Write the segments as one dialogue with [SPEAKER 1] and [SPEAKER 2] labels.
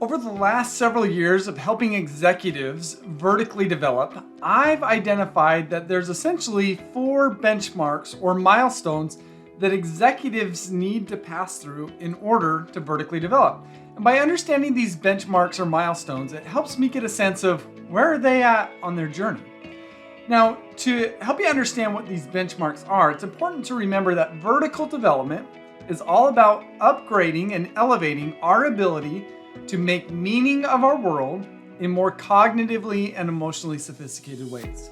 [SPEAKER 1] Over the last several years of helping executives vertically develop, I've identified that there's essentially 4 benchmarks or milestones that executives need to pass through in order to vertically develop. And by understanding these benchmarks or milestones, it helps me get a sense of where are they at on their journey. Now, to help you understand what these benchmarks are, it's important to remember that vertical development is all about upgrading and elevating our ability to make meaning of our world in more cognitively and emotionally sophisticated ways.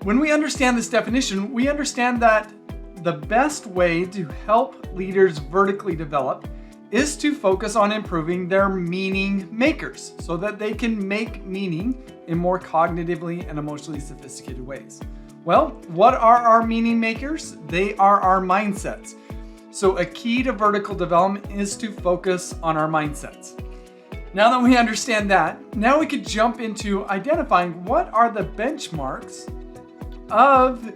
[SPEAKER 1] When we understand this definition, we understand that the best way to help leaders vertically develop is to focus on improving their meaning makers so that they can make meaning in more cognitively and emotionally sophisticated ways. Well, what are our meaning makers? They are our mindsets. So a key to vertical development is to focus on our mindsets. Now that we understand that, now we could jump into identifying what are the benchmarks of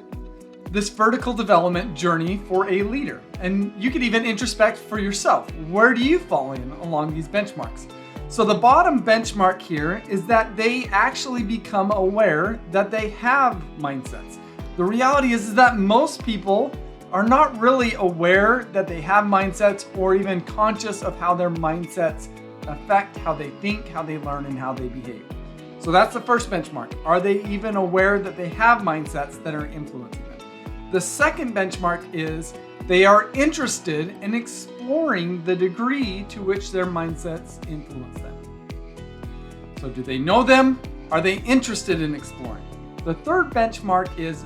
[SPEAKER 1] this vertical development journey for a leader. And you could even introspect for yourself. Where do you fall in along these benchmarks? So the bottom benchmark here is that they actually become aware that they have mindsets. The reality is that most people are not really aware that they have mindsets or even conscious of how their mindsets affect how they think, how they learn, and how they behave. So that's the first benchmark. Are they even aware that they have mindsets that are influencing them? The second benchmark is they are interested in exploring the degree to which their mindsets influence them. So do they know them? Are they interested in exploring? The third benchmark is,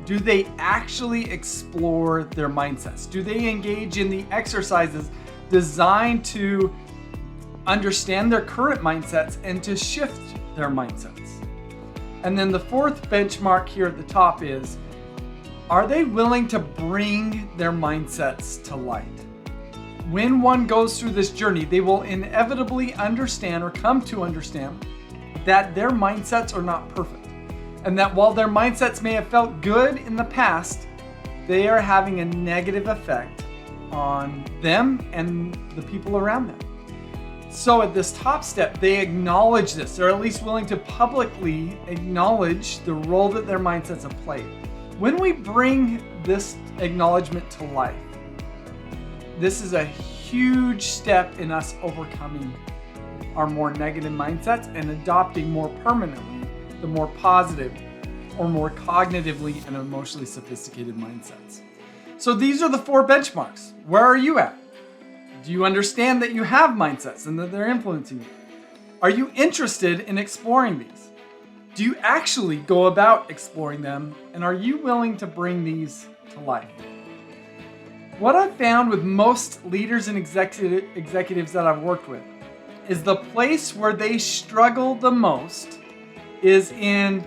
[SPEAKER 1] do they actually explore their mindsets? Do they engage in the exercises designed to understand their current mindsets and to shift their mindsets? And then the fourth benchmark here at the top is, are they willing to bring their mindsets to light? When one goes through this journey, they will inevitably understand or come to understand that their mindsets are not perfect. And that while their mindsets may have felt good in the past, they are having a negative effect on them and the people around them. So at this top step, they acknowledge this. They're at least willing to publicly acknowledge the role that their mindsets have played. When we bring this acknowledgement to life, this is a huge step in us overcoming our more negative mindsets and adopting more permanently the more positive or more cognitively and emotionally sophisticated mindsets. So these are the 4 benchmarks. Where are you at? Do you understand that you have mindsets and that they're influencing you? Are you interested in exploring these? Do you actually go about exploring them? And are you willing to bring these to life? What I've found with most leaders and executives that I've worked with is the place where they struggle the most is in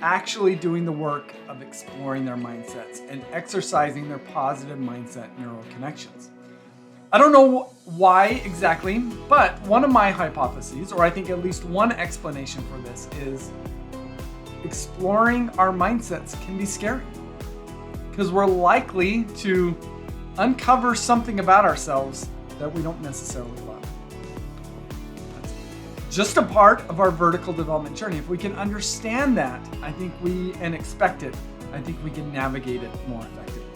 [SPEAKER 1] actually doing the work of exploring their mindsets and exercising their positive mindset neural connections. I don't know why exactly, but one of my hypotheses, or I think at least one explanation for this, is exploring our mindsets can be scary because we're likely to uncover something about ourselves that we don't necessarily love. Just a part of our vertical development journey. If we can understand that, I think and expect it, I think we can navigate it more effectively.